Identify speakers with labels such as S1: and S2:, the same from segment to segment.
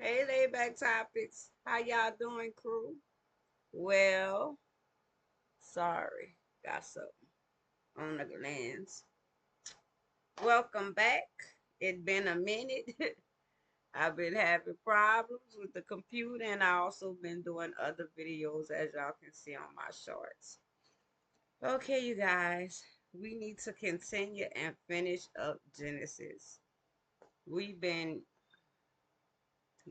S1: Hey, layback topics. How y'all doing, crew? Well, sorry, got something on the lens. Welcome back. It's been a minute. I've been having problems with the computer, and I also been doing other videos, as y'all can see on my shorts. Okay, you guys, we need to continue and finish up Genesis. We've been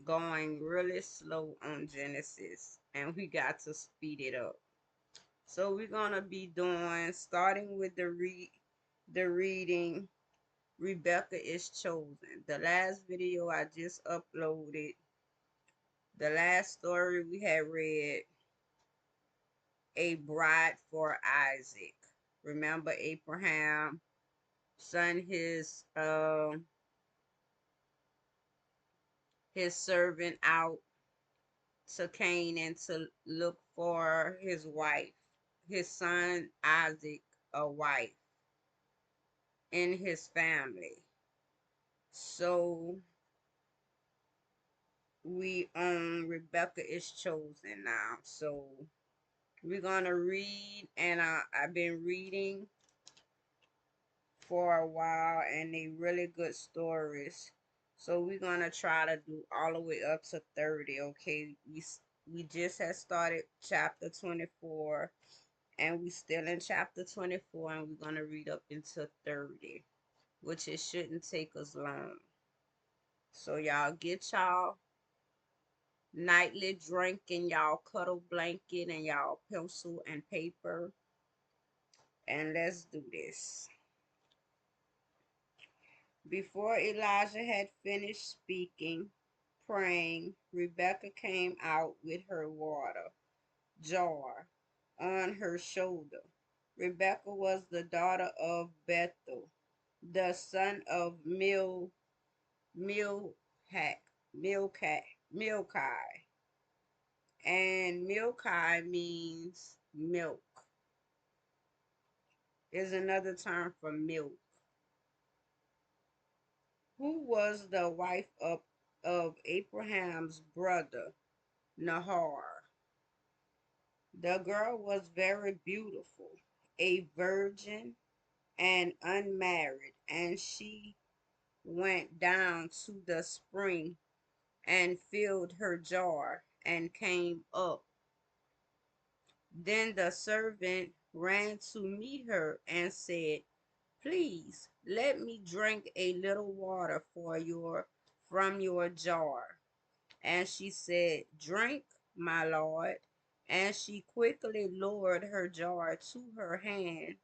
S1: going really slow on Genesis, and we got to speed it up. So we're gonna be doing starting with the reading. Rebeckah is chosen. The last video I just uploaded, the last story we had read, a bride for Isaac. Remember Abraham sent his servant out to Canaan to look for his wife, his son Isaac, a wife in his family. So we Rebeckah is chosen now. So we're gonna read, and I've been reading for a while, and they really good stories. So we're gonna try to do all the way up to 30. Okay, we just had started chapter 24, and we still in chapter 24, and we're gonna read up into 30, which it shouldn't take us long. So y'all get y'all nightly drink and y'all cuddle blanket and y'all pencil and paper, and let's do this. Before Elijah had finished speaking, praying, Rebekkah came out with her water jar on her shoulder. Rebekkah was the daughter of Bethuel, the son of Milcah, Milcah, and Milcah means milk. Is another term for milk, who was the wife of Abraham's brother Nahor. The girl was very beautiful, a virgin and unmarried, and she went down to the spring and filled her jar and came up. Then the servant ran to meet her and said, "Please let me drink a little water from your jar." And she said, "Drink, my lord." And she quickly lowered her jar to her hand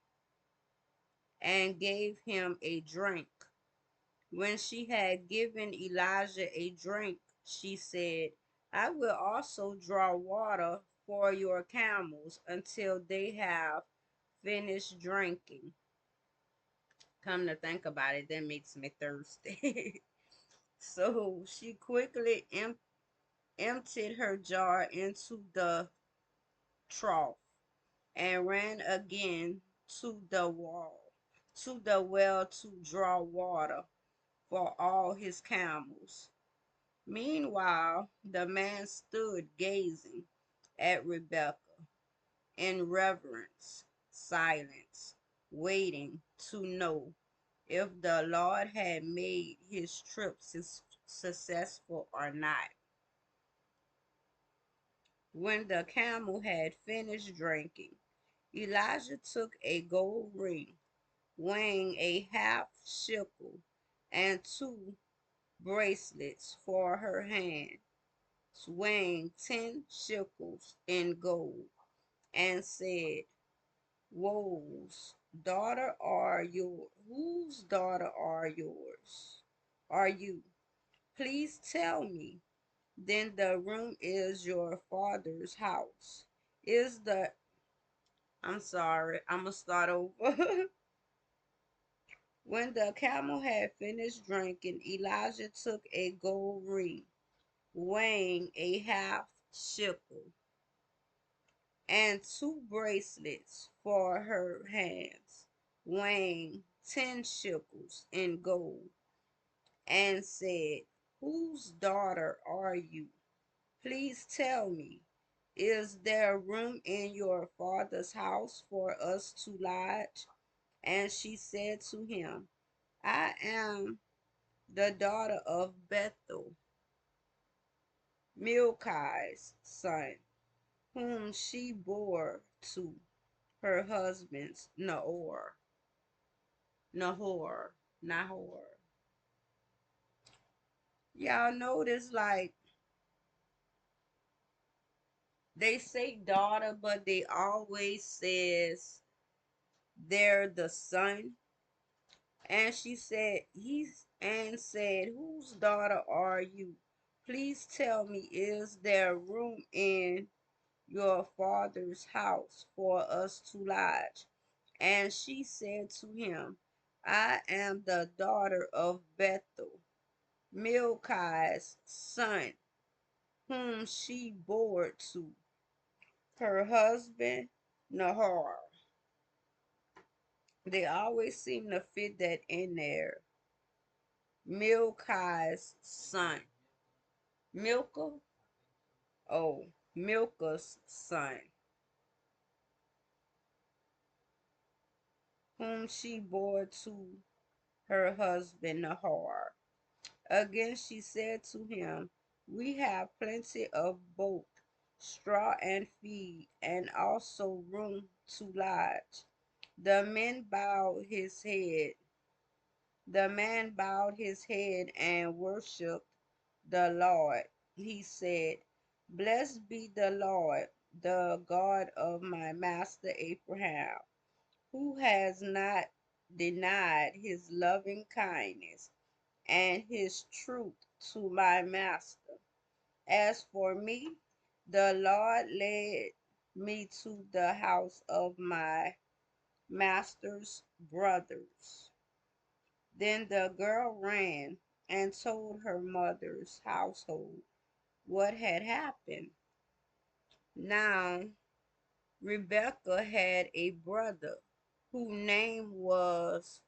S1: and gave him a drink. When she had given Elijah a drink, she said, "I will also draw water for your camels until they have finished drinking." Come to think about it, that makes me thirsty. So she quickly emptied her jar into the trough and ran again to the well to draw water for all his camels. Meanwhile, the man stood gazing at Rebekkah in reverence, silence, waiting to know if the Lord had made his trip successful or not. When the camel had finished drinking, Elijah took a gold ring weighing a half shekel and two bracelets for her hand, weighing 10 shekels in gold, and said, "Woes, daughter are your whose daughter are yours? Are you? Please tell me. Then the room is your father's house. Is the I'm sorry, I'm gonna start over. When the camel had finished drinking, Elijah took a gold ring weighing a half shekel and two bracelets for her hands weighing 10 shekels in gold, and said, whose daughter are you? Please tell me, is there room in your father's house for us to lodge? And she said to him, I am the daughter of Bethel, Milcah's son, whom she bore to her husband's Nahor. Y'all notice, like, they say daughter, but they always says they're the son. And she said, whose daughter are you? Please tell me, is there room in your father's house for us to lodge? And she said to him, I am the daughter of Bethel, Milcah's son, whom she bore to her husband Nahor. They always seem to fit that in there. Milcah's son. Milcah? Oh, Milcah's son, whom she bore to her husband Nahor. Again she said to him, we have plenty of both straw and feed, and also room to lodge. The man bowed his head. The man bowed his head and worshipped the Lord. He said, blessed be the Lord, the God of my master Abraham, who has not denied his loving kindness and his truth to my master. As for me, the Lord led me to the house of my master's brothers. Then the girl ran and told her mother's household what had happened. Now, Rebekah had a brother whose name was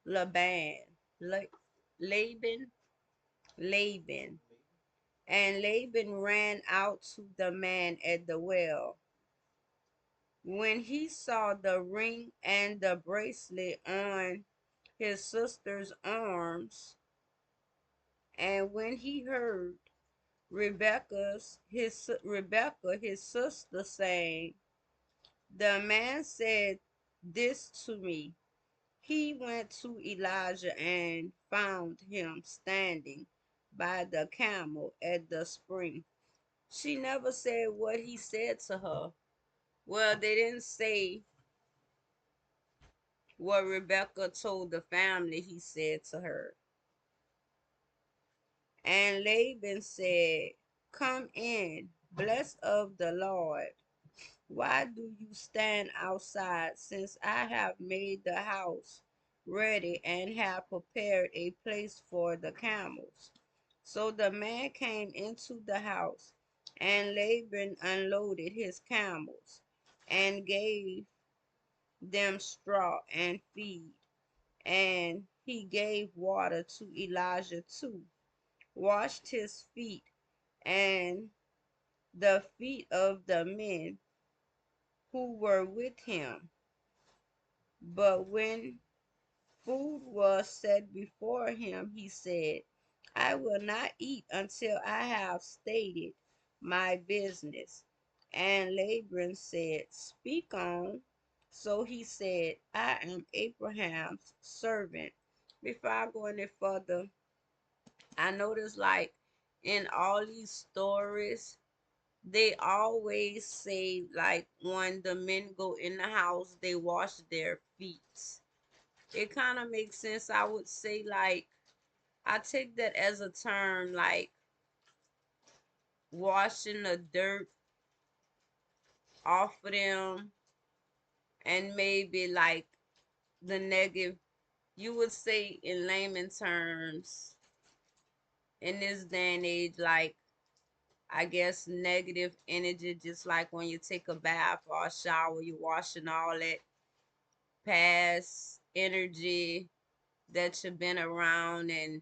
S1: Laban, Laban, Laban. And Laban ran out to the man at the well. When he saw the ring and the bracelet on his sister's arms, and when he heard Rebekah his sister saying, the man said this to me, he went to Elijah and found him standing by the camel at the spring. She never said what he said to her. Well, they didn't say what Rebekah told the family he said to her. And Laban said, come in, blessed of the Lord. Why do you stand outside, since I have made the house ready and have prepared a place for the camels? So the man came into the house, and Laban unloaded his camels and gave them straw and feed, and he gave water to Elijah too, washed his feet and the feet of the men who were with him. But when food was set before him, he said, I will not eat until I have stated my business. And Laban said, speak on. So he said, I am Abraham's servant. Before I go any further, I notice, like, in all these stories, they always say, like, when the men go in the house, they wash their feet. It kind of makes sense. I would say, like, I take that as a term, like washing the dirt off of them, and maybe like the negative, you would say in layman terms, in this day and age, like, I guess negative energy, just like when you take a bath or a shower, you're washing all that past energy that you've been around and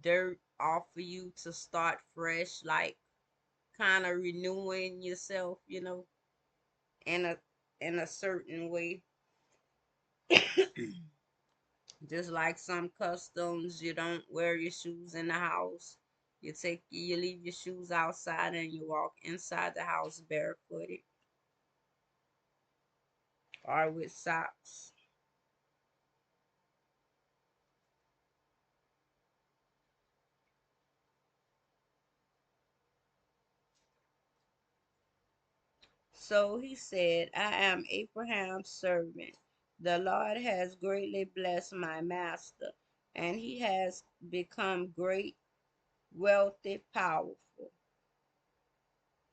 S1: dirt off of you to start fresh, like kind of renewing yourself, in a certain way. Just like some customs, you don't wear your shoes in the house. You leave your shoes outside and you walk inside the house barefooted or with socks. So he said, I am Abraham's servant. The Lord has greatly blessed my master, and he has become great, wealthy, powerful.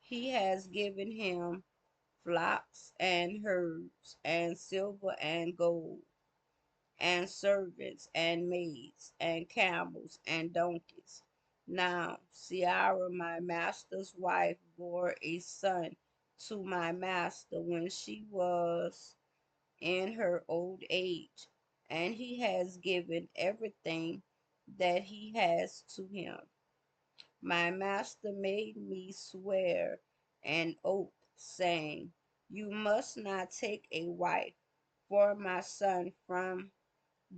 S1: He has given him flocks and herds, and silver and gold, and servants and maids, and camels and donkeys. Now, Sarah, my master's wife, bore a son to my master when she was in her old age, and he has given everything that he has to him. My master made me swear an oath, saying, you must not take a wife for my son from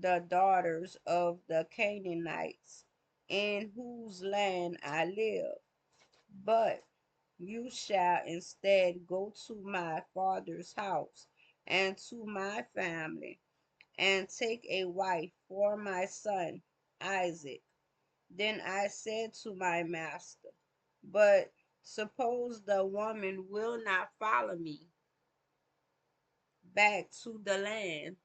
S1: the daughters of the Canaanites in whose land I live, but you shall instead go to my father's house and to my family and take a wife for my son Isaac. Then I said to my master, but suppose the woman will not follow me back to the land.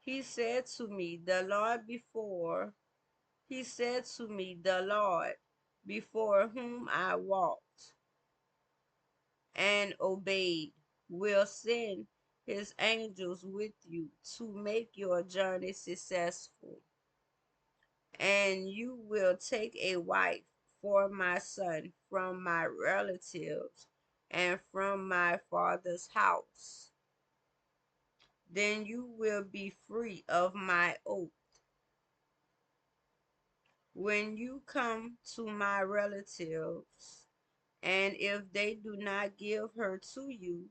S1: He said to me, the Lord before whom I walked and obeyed will send his angels with you to make your journey successful, and you will take a wife for my son from my relatives and from my father's house. Then you will be free of my oath. When you come to my relatives, and if they do not give her to you,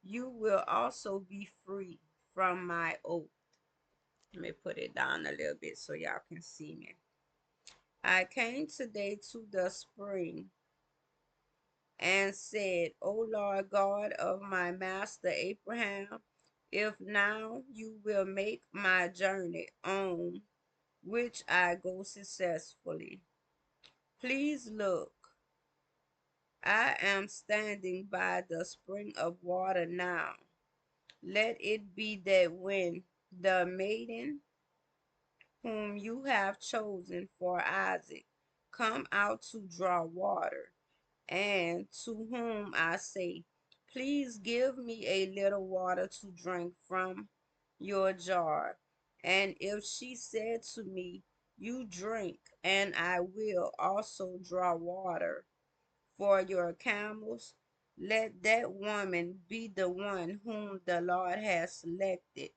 S1: you will also be free from my oath. Let me put it down a little bit so y'all can see me. I came today to the spring and said, O Lord God of my master Abraham, if now you will make my journey on which I go successfully, please look. I am standing by the spring of water now. Let it be that when the maiden whom you have chosen for Isaac come out to draw water, and to whom I say, please give me a little water to drink from your jar. And if she said to me, you drink, and I will also draw water for your camels, let that woman be the one whom the Lord has selected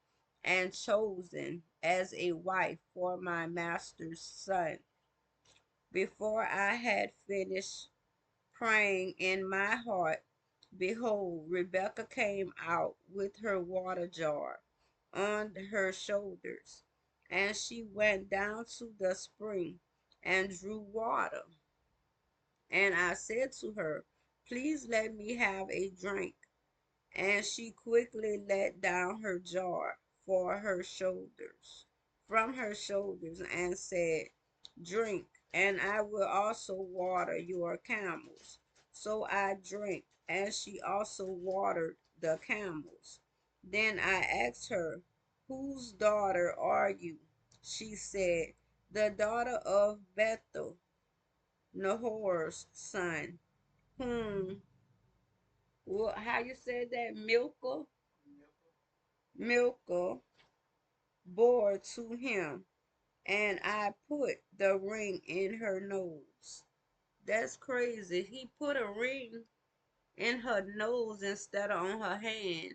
S1: and chosen as a wife for my master's son. Before I had finished praying in my heart, behold, Rebekah came out with her water jar on her shoulders, and she went down to the spring and drew water. And I said to her, please let me have a drink. And she quickly let down her jar from her shoulders, and said, drink, and I will also water your camels. So I drank, and she also watered the camels. Then I asked her, whose daughter are you? She said, the daughter of Bethel, Nahor's son, whom, how you said that, Milcah bore to him, and I put the ring in her nose. That's crazy. He put a ring in her nose instead of on her hand.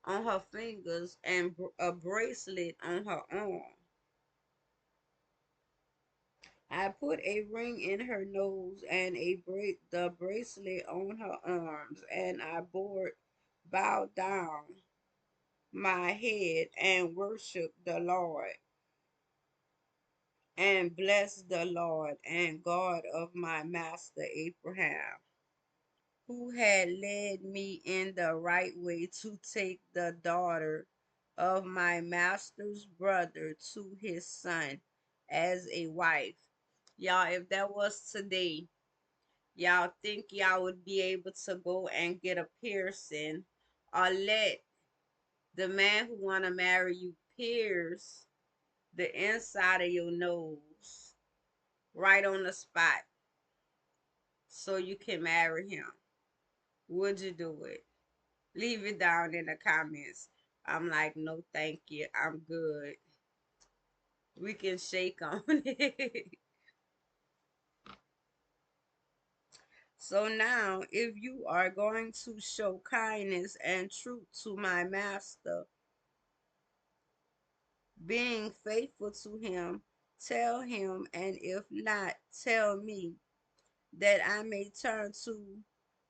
S1: on her fingers and a bracelet on her arm. I put a ring in her nose and the bracelet on her arms, and I bowed down my head and worshiped the Lord and blessed the Lord and God of my master Abraham, who had led me in the right way to take the daughter of my master's brother to his son as a wife. Y'all, if that was today, y'all think y'all would be able to go and get a piercing or let the man who want to marry you pierce the inside of your nose right on the spot so you can marry him? Would you do it? Leave it down in the comments. I'm like, no, thank you. I'm good. We can shake on it. So now, if you are going to show kindness and truth to my master, being faithful to him, tell him, and if not, tell me, that I may turn to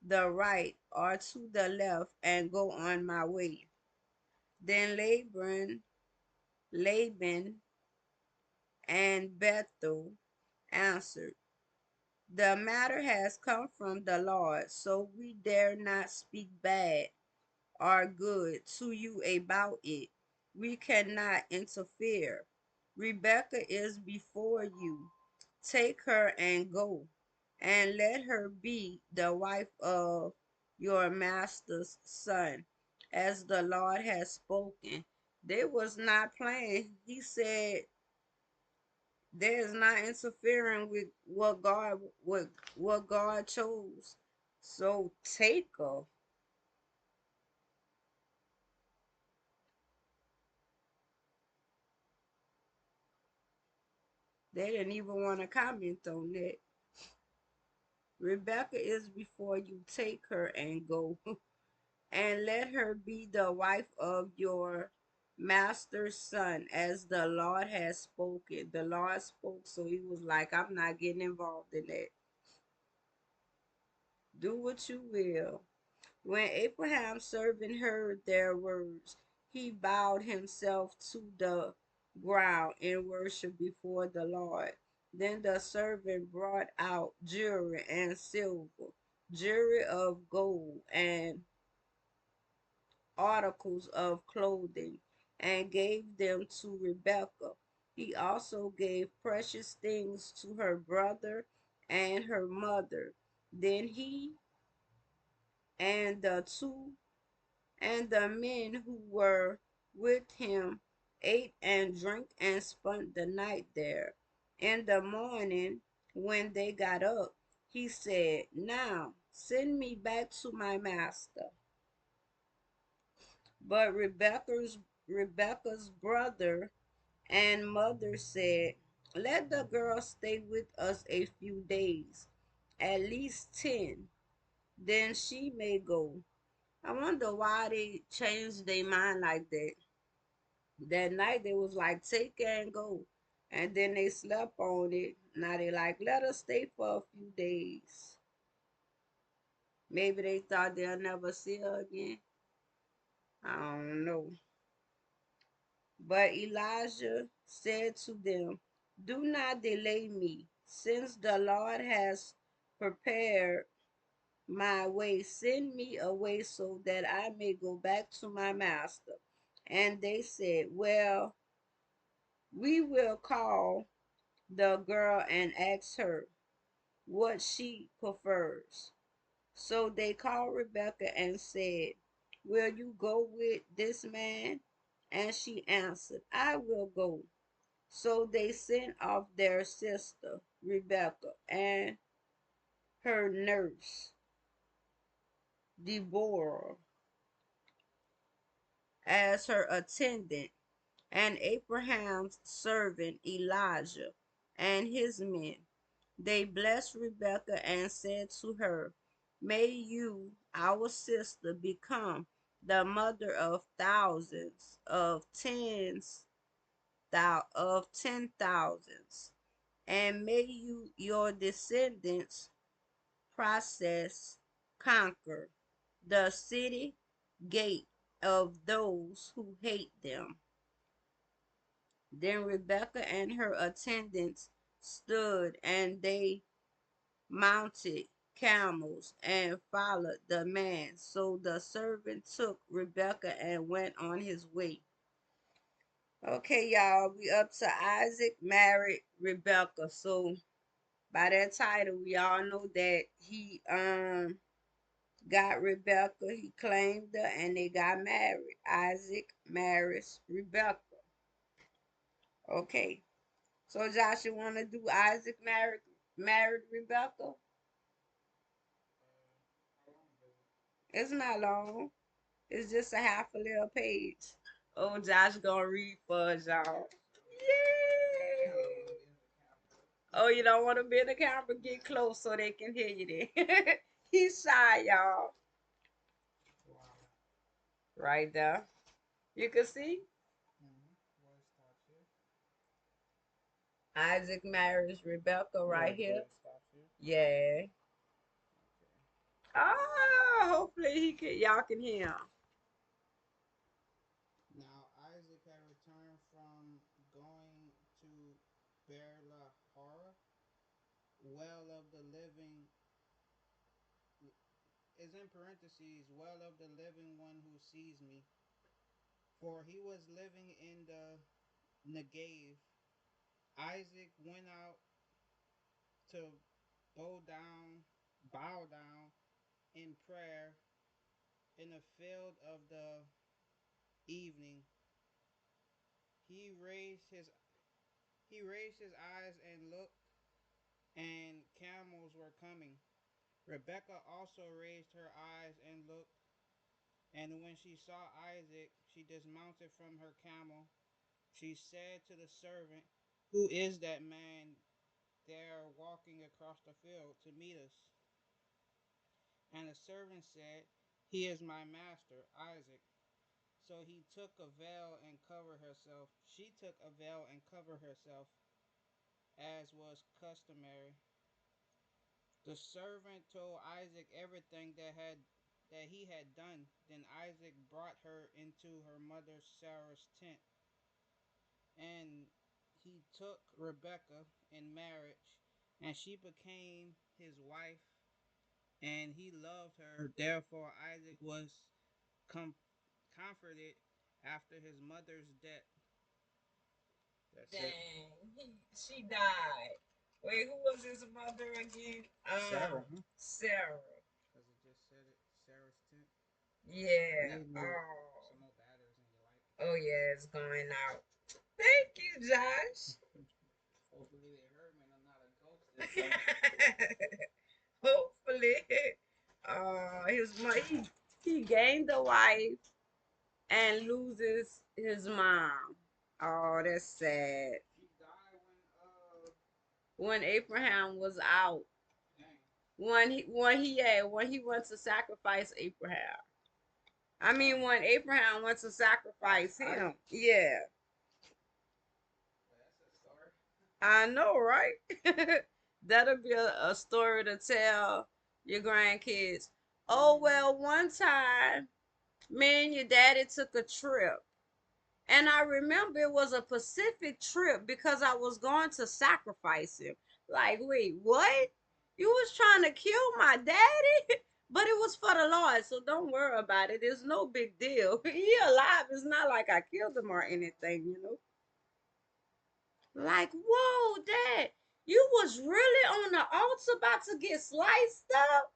S1: the right or to the left and go on my way. Then Laban and Bethuel answered, the matter has come from the Lord, so we dare not speak bad or good to you about it. We cannot interfere. Rebeccah is before you. Take her and go, and let her be the wife of your master's son, as the Lord has spoken. They was not playing. He said there is not interfering with what God chose. So take her. They didn't even want to comment on that. Rebeccah is before you. Take her and go, and let her be the wife of your master's son, as the Lord has spoken. The Lord spoke, so he was like, I'm not getting involved in that. Do what you will. When Abraham's servant heard their words, he bowed himself to the ground in worship before the Lord. Then the servant brought out jewelry and silver, jewelry of gold, and articles of clothing, and gave them to Rebeccah. He also gave precious things to her brother and her mother. Then he and the two and the men who were with him ate and drank and spent the night there. In the morning, when they got up, he said, now send me back to my master. But Rebecca's brother and mother said, let the girl stay with us a few days, at least 10. Then she may go. I wonder why they changed their mind like that. That night they was like, take it and go. And then they slept on it. Now they like, let us stay for a few days. Maybe they thought they'll never see her again. I don't know. But Elijah said to them, do not delay me, since the Lord has prepared my way. Send me away so that I may go back to my master. And they said, well, we will call the girl and ask her what she prefers. So they called Rebeccah and said, will you go with this man? And she answered, I will go. So they sent off their sister Rebeccah and her nurse Deborah as her attendant, and Abraham's servant Elijah and his men. They blessed Rebeccah and said to her, may you, our sister, become the mother of thousands, of 10,000s, and may your descendants process conquer the city gate of those who hate them. Then Rebekah and her attendants stood, and they mounted camels and followed the man. So the servant took Rebekah and went on his way. Okay, y'all, we up to Isaac married Rebekah. So by that title, we all know that he got Rebekah, he claimed her, and they got married. Isaac marries Rebekah. Okay. So Josh, you wanna do Isaac married Rebekah? It's not long. It's just a half a little page. Oh, Josh gonna read for us, y'all. Yay! Oh, you don't want to be in the camera? Get close so they can hear you then. He's shy, y'all. Right there. You can see Isaac marries Rebecca right here. Yeah. Ah, hopefully he can. Y'all can hear him.
S2: Now Isaac had returned from going to Berlahara, well of the living, is in parentheses, well of the living one who sees me. For he was living in the Negev. Isaac went out to bow down in prayer in the field of the evening. He raised his he raised his eyes and looked, and camels were coming. Rebekah also raised her eyes and looked, and when she saw Isaac, she dismounted from her camel. She said to the servant, "Who is that man there walking across the field to meet us?" And the servant said, "He is my master, Isaac." So he took a veil and covered herself. She took a veil and covered herself, as was customary. The servant told Isaac everything that he had done. Then Isaac brought her into her mother Sarah's tent, and he took Rebekah in marriage, and she became his wife, and he loved her. Therefore, Isaac was com- comforted after his mother's death. That's it.
S1: Dang, she died. Wait, who was his mother again?
S2: Sarah, huh?
S1: Sarah.
S2: Because it just said it. Sarah's tent.
S1: Yeah.
S2: Need more,
S1: Oh.
S2: some more batteries in your light.
S1: Oh yeah, it's going out. Thank you, Josh.
S2: Hopefully they heard me and I'm not a ghost this time.
S1: Hopefully, he gained a wife and loses his mom. Oh, that's sad.
S2: She died
S1: When Abraham was out,
S2: dang.
S1: when he went to sacrifice Abraham. I mean, when Abraham went to sacrifice him. Yeah,
S2: Well, that's a story.
S1: I know, right? That'll be a story to tell your grandkids. Oh well, one time me and your daddy took a trip. And I remember it was a Pacific trip because I was going to sacrifice him. Like, wait, what? You was trying to kill my daddy? But it was for the Lord, so don't worry about it. It's no big deal. He alive. It's not like I killed him or anything, you know. Like, whoa, Dad, you was really on the altar about to get sliced up?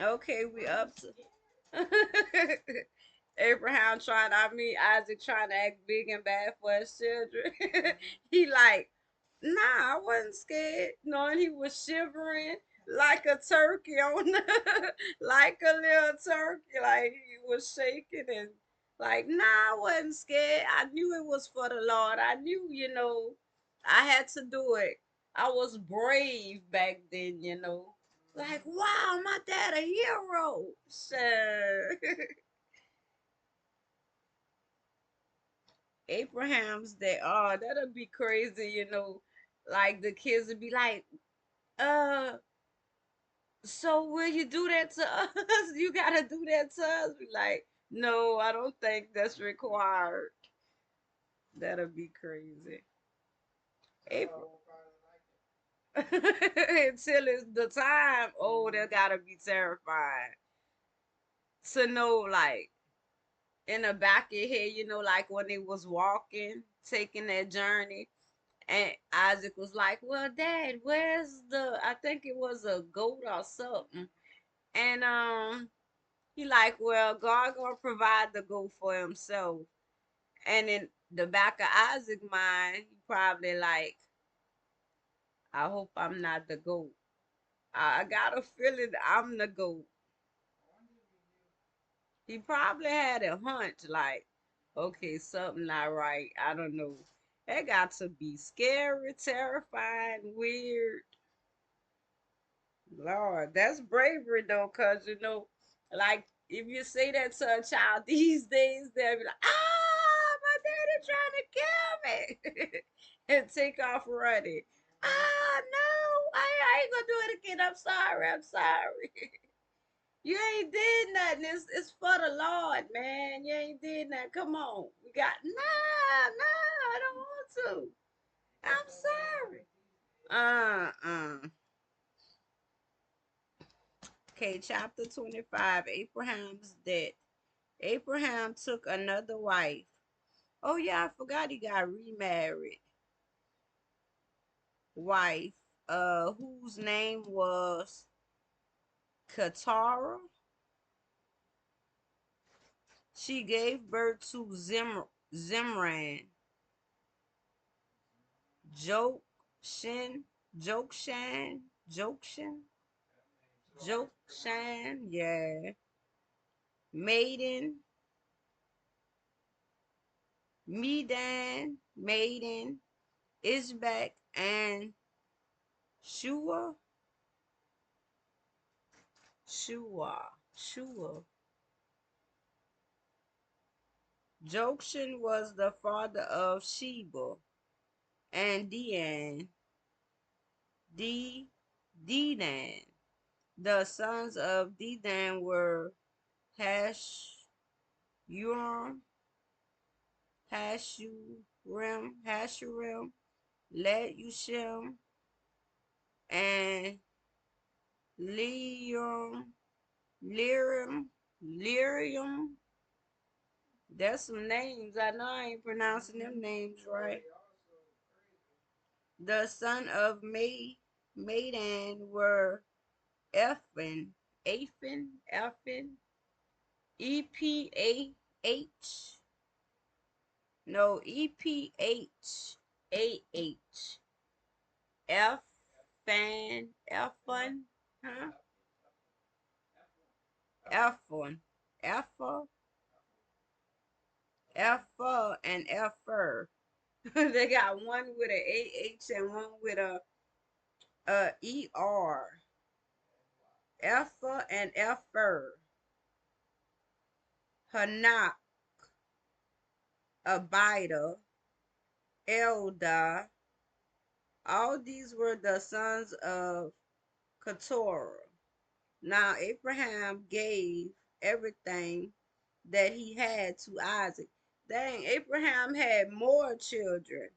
S1: Okay, we up to Abraham trying, I mean Isaac trying to act big and bad for his children. He like, nah, I wasn't scared. Knowing he was shivering like a turkey on the, like a little turkey, like he was shaking and like, nah, I wasn't scared. I knew it was for the Lord. I knew, I had to do it. I was brave back then, Like, wow, my dad a hero. So Abraham's that that'll be crazy, like the kids would be like, uh, so will you do that to us? You gotta do that to us. Be like, no, I don't think that's required. That'll be crazy. April. Until it's the time, oh, that gotta be terrifying. To know, like, in the back of your head, like when they was walking, taking that journey, and Isaac was like, well, Dad, where's I think it was a goat or something. And he like, well, God gonna provide the goat for himself. And in the back of Isaac mind, he probably like, I hope I'm not the goat. I got a feeling I'm the goat. He probably had a hunch like, okay, something not right. I don't know. That got to be scary, terrifying, weird. Lord, that's bravery though, cause like if you say that to a child these days, they'll be like, "Ah, my daddy trying to kill me," and take off running. Ah, no, I ain't gonna do it again. I'm sorry. I'm sorry. You ain't did nothing. It's for the Lord, man. You ain't did nothing. Come on, we got no. I don't want to. I'm sorry. Okay, chapter 25. Abraham's death. Abraham took another wife. Oh yeah, I forgot he got remarried. Wife, whose name was Keturah. She gave birth to Zimran, Jokshan, Jokshan, Jokshan, Jokshan, yeah. Maiden, Maiden, Ishbak, and Shua, Shua. Jokshan was the father of Sheba and Dedan. The sons of Dedan were Hash, Uram, Hashurim, Let and Liam, Lyrium. There's some names. I know I ain't pronouncing them names right. The son of Madan were Elphin, EPAH, no, EPHAH, Elphon, huh? Elphon, Elpha, and Elpher. They got one with a AH and one with a ER. Elpha and Elpher. Hanak, Abida, Elda. All these were the sons of Keturah. Now Abraham gave everything that he had to Isaac. Dang, Abraham had more children.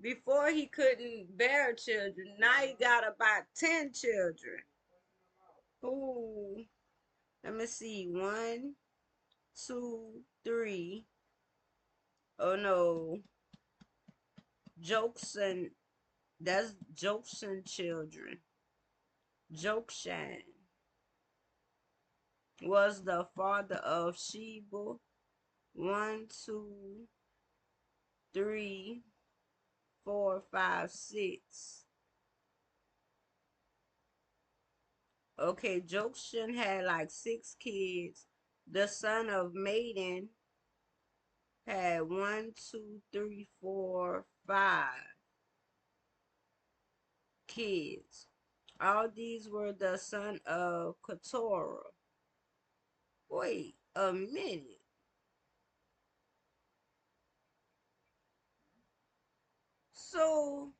S1: Before he couldn't bear children. Now he got about 10 children. Ooh, let me see. One, two, three. Oh no. Jokson. That's Jokson children. Jokshan was the father of Sheba. One, two, three, four, five, six. Okay, Jokshan had like 6 kids. The son of Maiden had one, two, three, four, 5 kids. All these were the son of Keturah. Wait a minute. So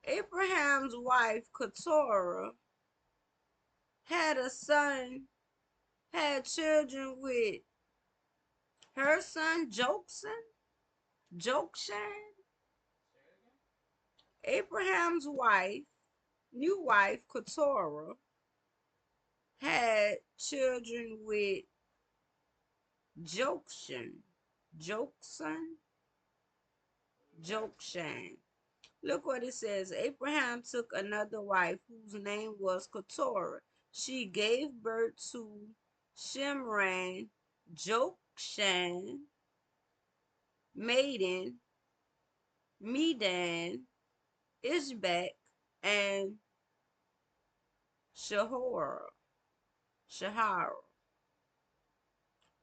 S1: Abraham's wife Keturah had a son, had children with her son Joksan, Jokshan. Abraham's wife, new wife Keturah, had children with Jokshan, Joksan, Jokshan. Look what it says. Abraham took another wife whose name was Keturah. She gave birth to Shimran, Jokshan, Maiden, Medan, Ishbak, and Shahor. Shahar.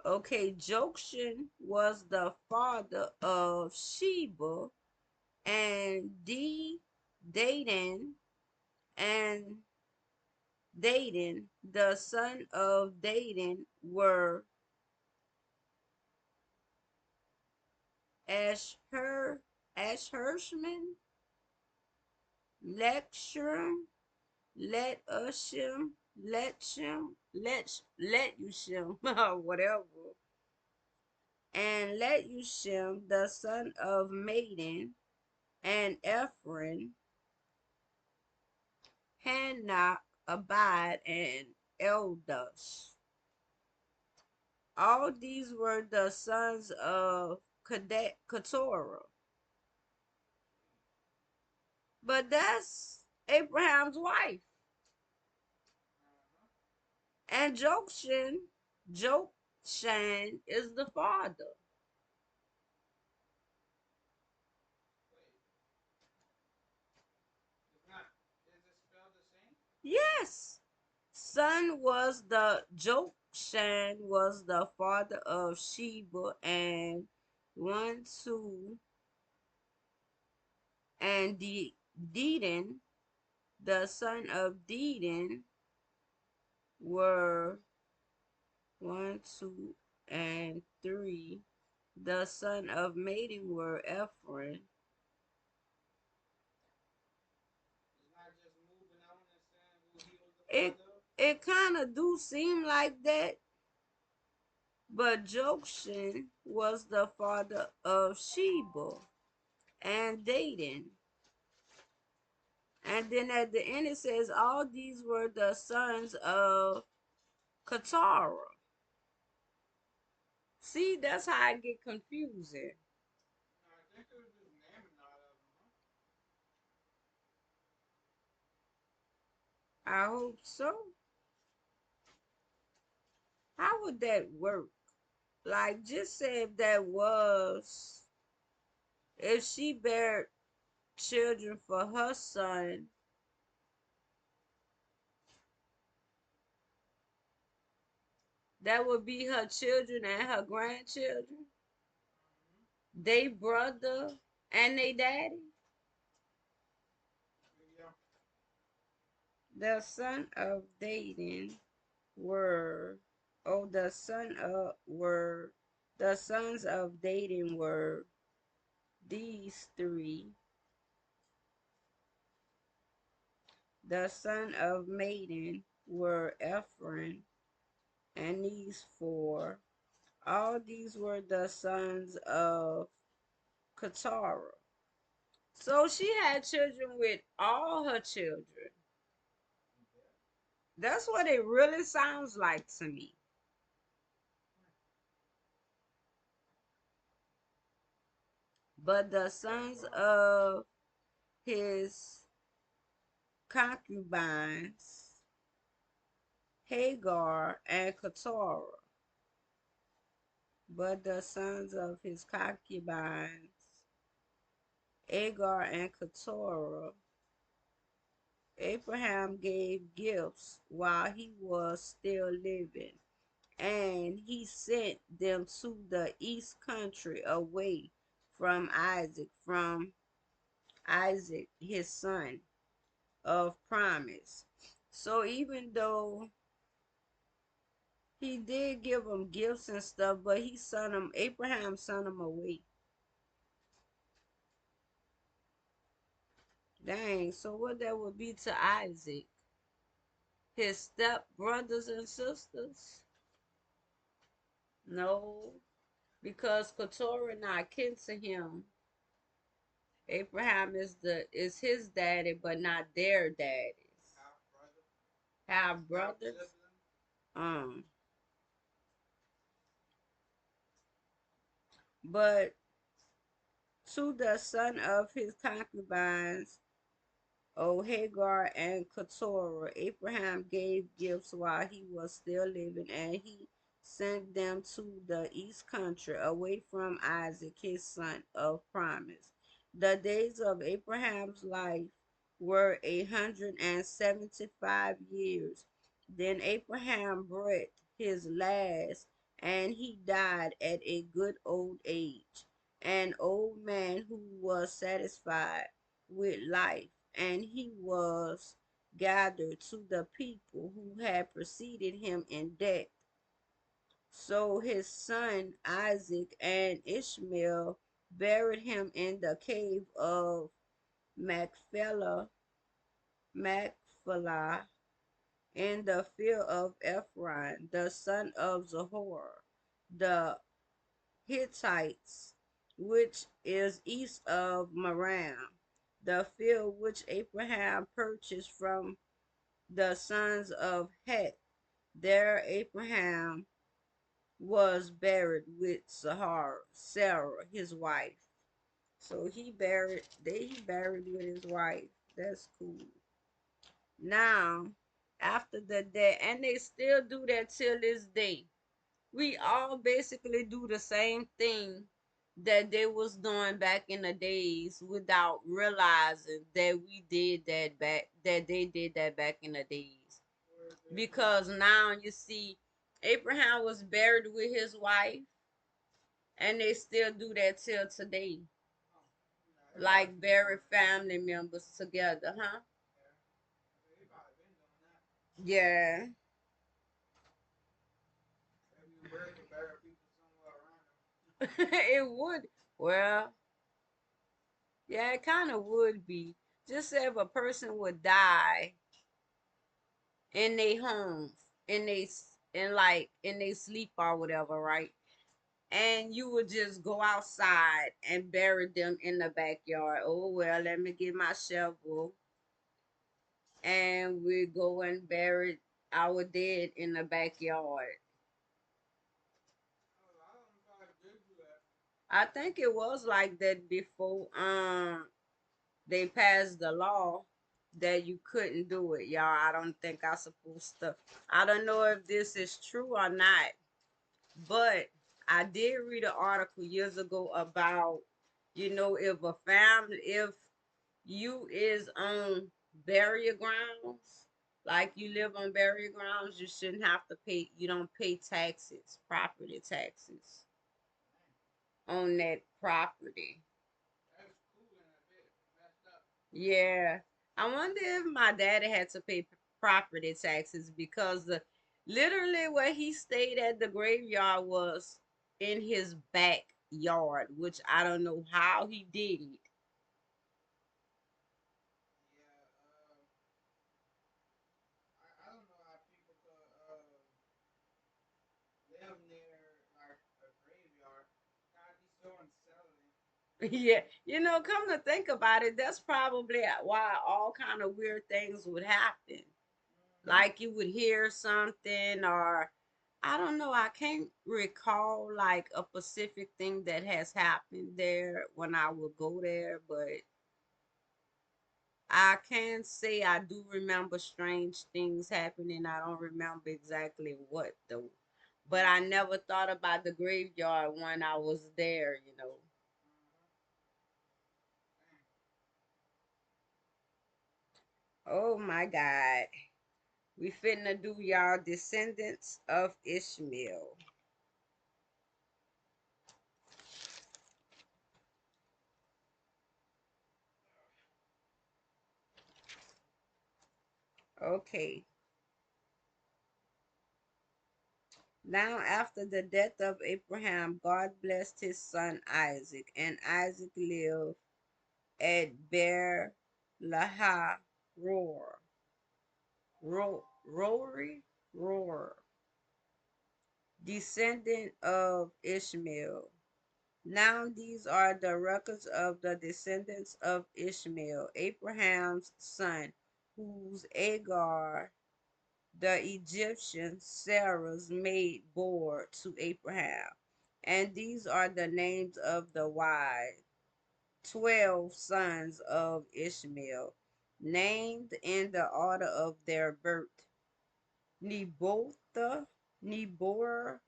S1: Okay, Jokshan was the father of Sheba and Dedan and Dedan. The son of Dedan were Asher, Ashershman, Lecturum, Letushim, whatever, and Letushim, the son of Maiden, and Ephraim, Hanok, Abad, and Eldash. All these were the sons of Keturah. But that's Abraham's wife. And Jokshan is the father.
S2: Wait, it's not. Is it spelled the same?
S1: Yes. Son was the Jokshan was the father of Sheba and 1, 2, and Dedan, the son of Dedan, were 1, 2, and 3. The son of Maiden were Ephraim.
S2: It's not just moving on and saying who he was the
S1: It
S2: father of.
S1: it kind of do seem like that, but Jokshan was the father of Sheba and Dedan. And then at the end it says all these were the sons of Keturah. See, that's how I get confusing.
S2: No, I think it was just naming all of them, huh?
S1: I hope so. How would that work? Like, just say if that was, if she bare children for her son, that would be her children and her grandchildren,
S2: Mm-hmm.
S1: they brother and they daddy.
S2: Yeah.
S1: The son of Dedan were, oh, the sons of Dedan were these three. The son of Maiden were Ephraim, and these four. All these were the sons of Keturah. So she had children with all her children.
S2: Yeah.
S1: That's what it really sounds like to me. But the sons of his concubines, Hagar and Keturah. But the sons of his concubines, Hagar and Keturah, Abraham gave gifts while he was still living, and he sent them to the east country away from Isaac his son, of promise. So even though he did give him gifts and stuff, but he sent him, Abraham sent him away. Dang, so what that would be to Isaac? His step brothers and sisters? No, because Keturah not kin to him. Abraham is his daddy, but not their daddies.
S2: Half brother,
S1: Half
S2: half
S1: brothers.
S2: sibling.
S1: Um, but to the son of his concubines, O Hagar and Keturah, Abraham gave gifts while he was still living, and he sent them to the east country, away from Isaac, his son of promise. The days of Abraham's life were 175 years. Then Abraham breathed his last, and he died at a good old age, an old man who was satisfied with life, and he was gathered to the people who had preceded him in death. So his son Isaac and Ishmael buried him in the cave of Machpelah, Machpelah in the field of Ephron, the son of Zohar, the Hittites, which is east of Maram, the field which Abraham purchased from the sons of Het. There Abraham was buried with Sarah, his wife. So he buried with his wife. That's cool. Now, after the death, and they still do that till this day. We all basically do the same thing that they was doing back in the days without realizing that they did that back in the days. Because now you see Abraham was buried with his wife, and they still do that till today. Like bury family members together, huh? Yeah.
S2: It'd be weird to bury people somewhere around them.
S1: It would. Well, yeah, it kind of would be. Just say if a person would die in their homes, in they in they sleep or whatever, right? And you would just go outside and bury them in the backyard. Oh well, let me get my shovel, and we go and bury our dead in the backyard.
S2: I don't know if I did do that.
S1: I think it was like that before they passed the law that you couldn't do it, y'all. I don't think I supposed to. I don't know if this is true or not, but I did read an article years ago about, if a family, if you is on burial grounds, like you live on burial grounds, you shouldn't have to pay. You don't pay taxes, property taxes on that property.
S2: That's cool and a bit messed up.
S1: Yeah. I wonder if my daddy had to pay property taxes because literally where he stayed at the graveyard was in his backyard, which I don't know how he did it.
S2: Yeah, I don't know how people could live near like a graveyard. Gotta be so unsettling.
S1: Yeah, come to think about it, that's probably why all kind of weird things would happen.
S2: Mm-hmm.
S1: Like you would hear something, or I don't know, I can't recall like a specific thing that has happened there when I would go there, but I can say I do remember strange things happening. I don't remember exactly what though. But I never thought about the graveyard when I was there.
S2: Mm-hmm. Dang.
S1: Oh my God. We finna do y'all descendants of Ishmael. Okay. Now, after the death of Abraham, God blessed his son Isaac, and Isaac lived at Beer Lahai Rory, Roar, descendant of Ishmael. Now these are the records of the descendants of Ishmael, Abraham's son, whose Agar the Egyptian Sarah's maid bore to Abraham. And these are the names of the wives, 12 sons of Ishmael, named in the order of their birth. Nebotha, Nebor,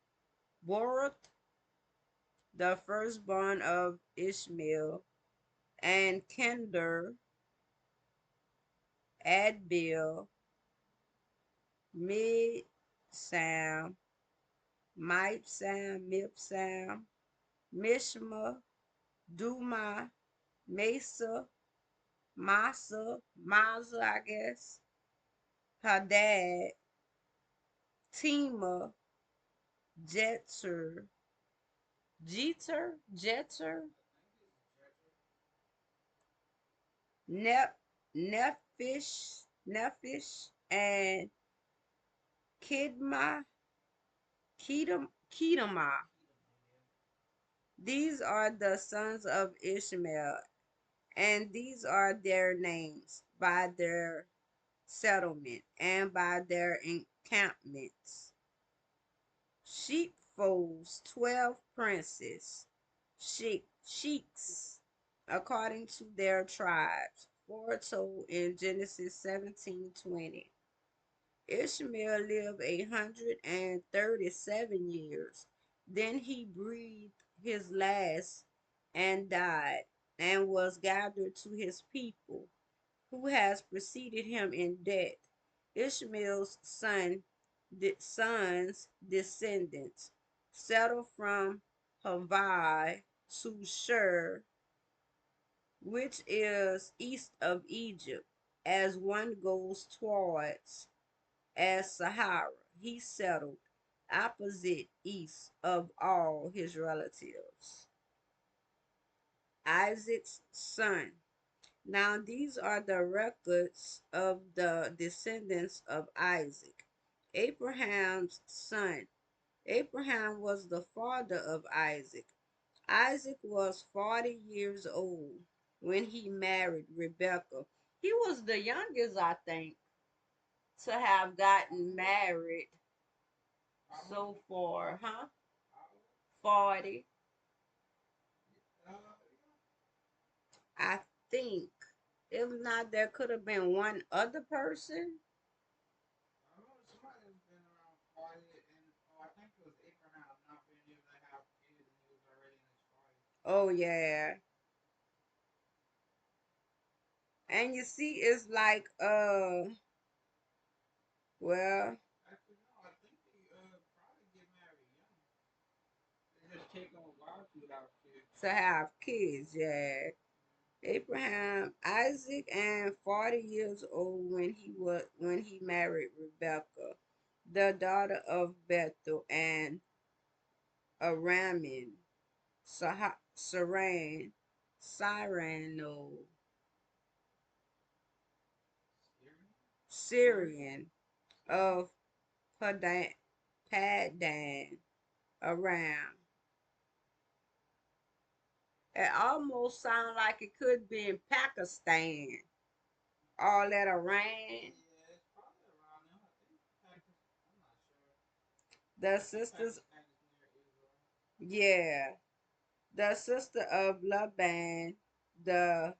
S1: Borath, the firstborn of Ishmael, and Kinder, Adbeel, Mibsam, Mibsam, Mishma, Duma, Mesa, Masa, I guess, Hadad, Tima, Jetzer, Jetzer, Nephish, and Kidma, Kedema. These are the sons of Ishmael, and these are their names by their settlement and by their encampments. Sheepfolds, 12 princes, sheiks, according to their tribes, foretold in Genesis 17:20. Ishmael lived 137 years. Then he breathed his last and died, and was gathered to his people, who has preceded him in death. Ishmael's sons, descendants, settled from Havi to Shur, which is east of Egypt, as one goes towards as Sahara. He settled opposite east of all his relatives. Isaac's son. Now these are the records of the descendants of Isaac, Abraham's son. Abraham was the father of Isaac. Isaac was 40 years old when he married Rebekah. He was the youngest, I think, to have gotten married so far, huh? 40, I think. If not, there could have been one other person.
S2: I remember somebody has been around 40, and oh, I think it was Abraham not being able to have kids, and he was already in his 40s.
S1: Oh, yeah. And you see, it's like, well,
S2: Actually, no, I think they probably get married young. It just take them a while to have kids.
S1: to have kids, yeah. Abraham, Isaac, and 40 years old when he married Rebekah, the daughter of Bethel and Aramin, no,
S2: Syrian?
S1: Syrian of Padan Aram. It almost sounds like it could be in Pakistan. All that Iran.
S2: Yeah, it's probably around there. I think Pakistan. I'm not sure.
S1: The
S2: I think
S1: sisters,
S2: Pakistan is near Israel.
S1: yeah. The sister of Laban, the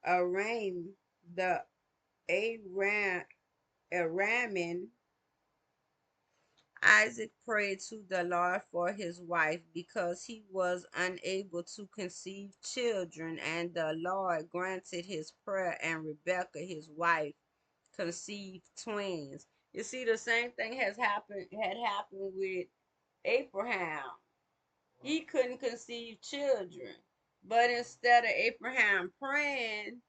S1: Aram, the Aram, Aramin. Isaac prayed to the Lord for his wife because he was unable to conceive children, and the Lord granted his prayer, and Rebekah, his wife, conceived twins. You see, the same thing had happened with Abraham. He
S2: Wow.
S1: couldn't conceive children. But instead of Abraham praying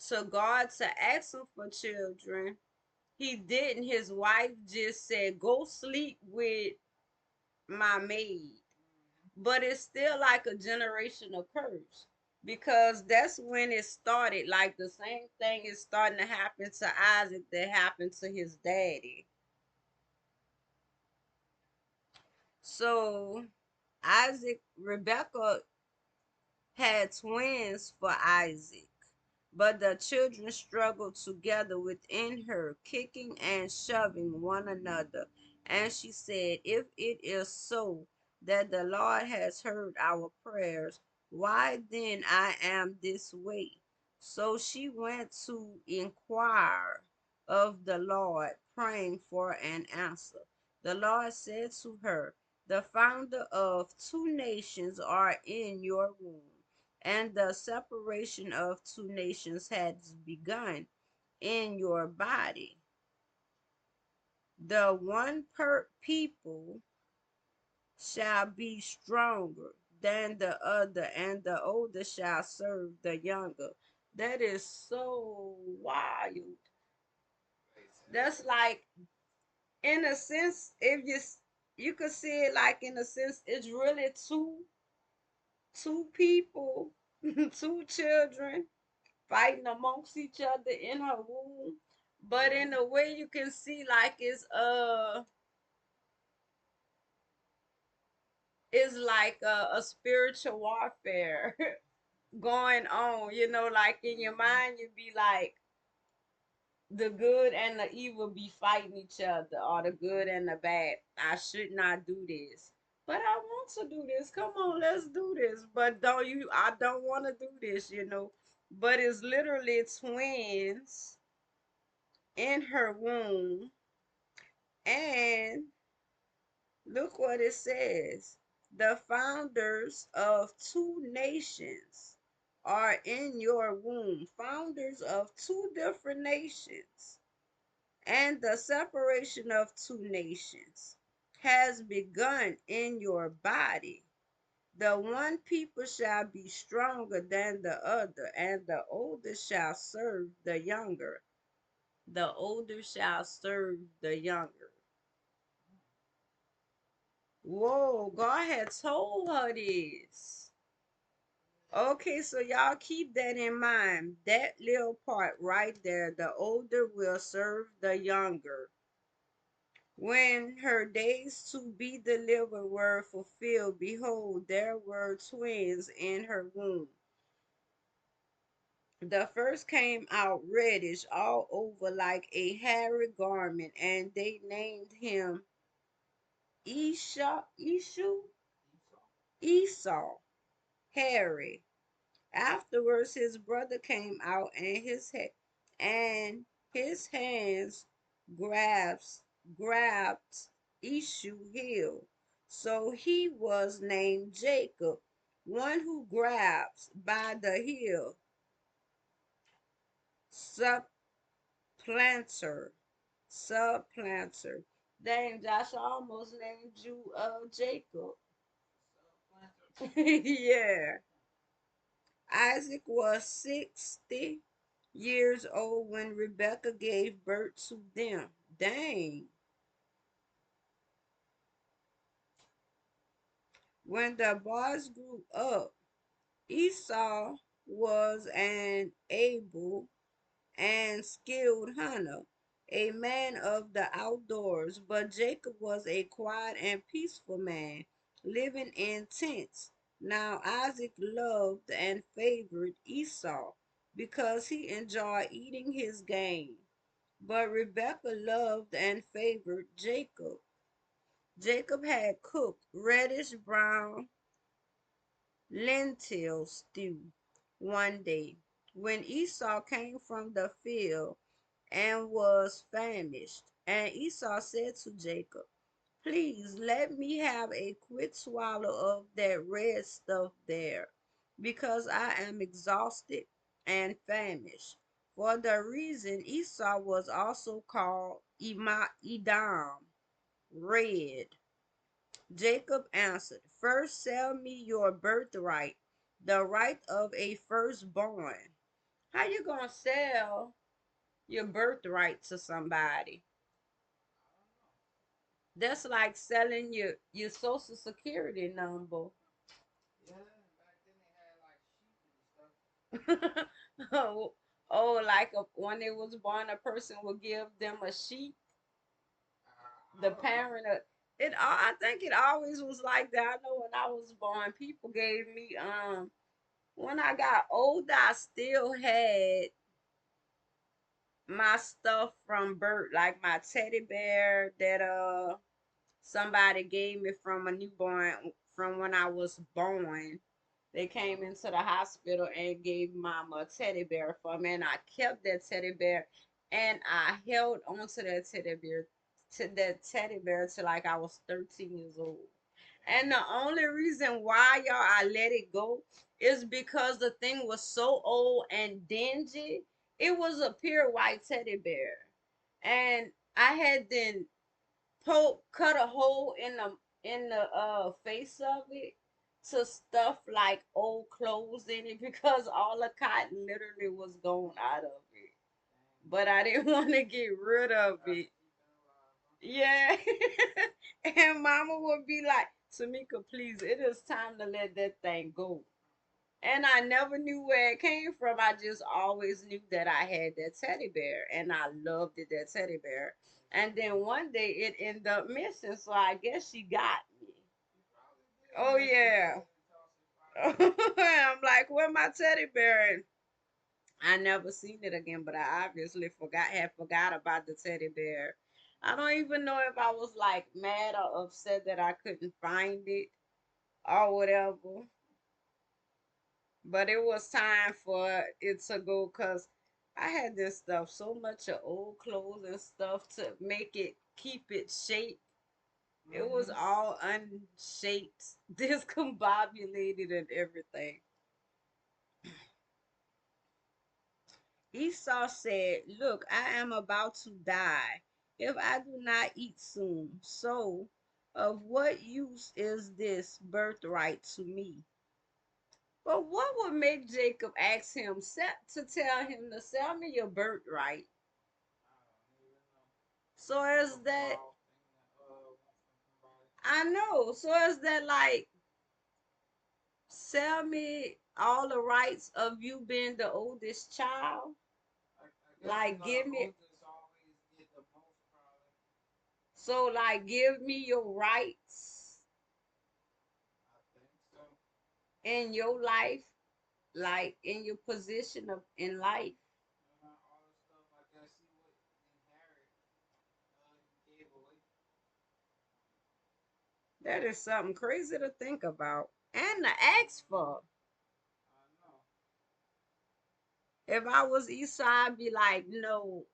S1: to God to ask him for children, He didn't. His wife just said, "Go sleep with my maid." But it's still like a generational curse because that's when it started. Like the same thing is starting to happen to Isaac that happened to his daddy. So Rebecca had twins for Isaac, but the children struggled together within her, kicking and shoving one another. And she said, "If it is so that the Lord has heard our prayers, why then I am this way?" So she went to inquire of the Lord, praying for an answer. The Lord said to her, "The founder of two nations are in your womb, and the separation of two nations has begun in your body. The one people shall be stronger than the other, and the older shall serve the younger." That is so wild. That's like, in a sense, if you could see it like in a sense, it's really two people, two children fighting amongst each other in her womb. But in a way you can see like it's like a spiritual warfare going on, like in your mind you'd be like the good and the evil be fighting each other, or the good and the bad. I should not do this, but I want to do this. Come on, let's do this. But I don't want to do this. But it's literally twins in her womb. And look what it says: the founders of two nations are in your womb, founders of two different nations, and the separation of two nations has begun in your body. The one people shall be stronger than the other, and the older shall serve the younger. The older shall serve the younger. Whoa, God had told her this. Okay, so y'all keep that in mind. That little part right there, the older will serve the younger. When her days to be delivered were fulfilled, behold, there were twins in her womb. The first came out reddish all over like a hairy garment, and they named him Esau, hairy. Afterwards, his brother came out, and his hands grasped grabbed Esau heel. So he was named Jacob, one who grabs by the heel, supplanter, supplanter. Dang, Josh, I almost named you Jacob. Yeah. Isaac was 60 years old when Rebekah gave birth to them. Dang. When the boys grew up, Esau was an able and skilled hunter, a man of the outdoors, but Jacob was a quiet and peaceful man, living in tents. Now Isaac loved and favored Esau because he enjoyed eating his game, but Rebekah loved and favored Jacob. Jacob had cooked reddish brown lentil stew one day when Esau came from the field and was famished. And Esau said to Jacob, "Please let me have a quick swallow of that red stuff there, because I am exhausted and famished." For the reason Esau was also called Edom, red. Jacob answered, "First sell me your birthright, the right of a firstborn." How you gonna sell your birthright to somebody.
S2: I don't know.
S1: That's like selling your social security number.
S2: Yeah, and back then they had like sheep and stuff.
S1: Oh, oh, like when they was born, a person would give them a sheep.
S2: I
S1: The
S2: don't know.
S1: parent, I think it always was like that. I know when I was born, people gave me. When I got older, I still had my stuff from birth, like my teddy bear that somebody gave me from a newborn, from when I was born. They came into the hospital and gave mama a teddy bear for me, and I kept that teddy bear, and I held onto that teddy bear till like I was 13 years old. And the only reason why y'all I let it go is because the thing was so old and dingy. It was a pure white teddy bear, and I had then cut a hole in the face of it to stuff like old clothes in it because all the cotton literally was gone out of it.
S2: Dang,
S1: But I didn't want to get rid of
S2: that's
S1: it.
S2: to keep it alive, huh?
S1: Yeah. And mama would be like, Tamika, please, it is time to let that thing go. And I never knew where it came from. I just always knew that I had that teddy bear and I loved it, that teddy bear.
S2: That's
S1: And then
S2: crazy.
S1: one day it ended up missing, so I guess she got me.
S2: She probably did
S1: Oh
S2: miss it and
S1: yeah.
S2: then toss it probably.
S1: I'm like, where my teddy bear? And I never seen it again, but I obviously forgot about the teddy bear. I don't even know if I was like mad or upset that I couldn't find it or whatever. But it was time for it to go because I had this stuff, so much of old clothes and stuff to make it keep it shaped. It was
S2: Mm-hmm.
S1: all unshaped, discombobulated, and everything. Esau said, look, I am about to die if I do not eat soon. So, of what use is this birthright to me? But what would make Jacob ask him to tell him to sell me your birthright?
S2: I don't even know.
S1: So
S2: That's
S1: is
S2: a
S1: that,
S2: wild thing to want from somebody.
S1: I know, so is that like, sell me all the rights of you being the oldest child?
S2: I guess you
S1: Like,
S2: know the
S1: give me,
S2: oldest always get the most probably.
S1: so like, give me your rights
S2: I think so.
S1: in your life, like in your position of in life.
S2: All the stuff I guess he would inherit. He gave away.
S1: That is something crazy to think about and to ask for.
S2: I know.
S1: If I was Esau, I'd be like, no,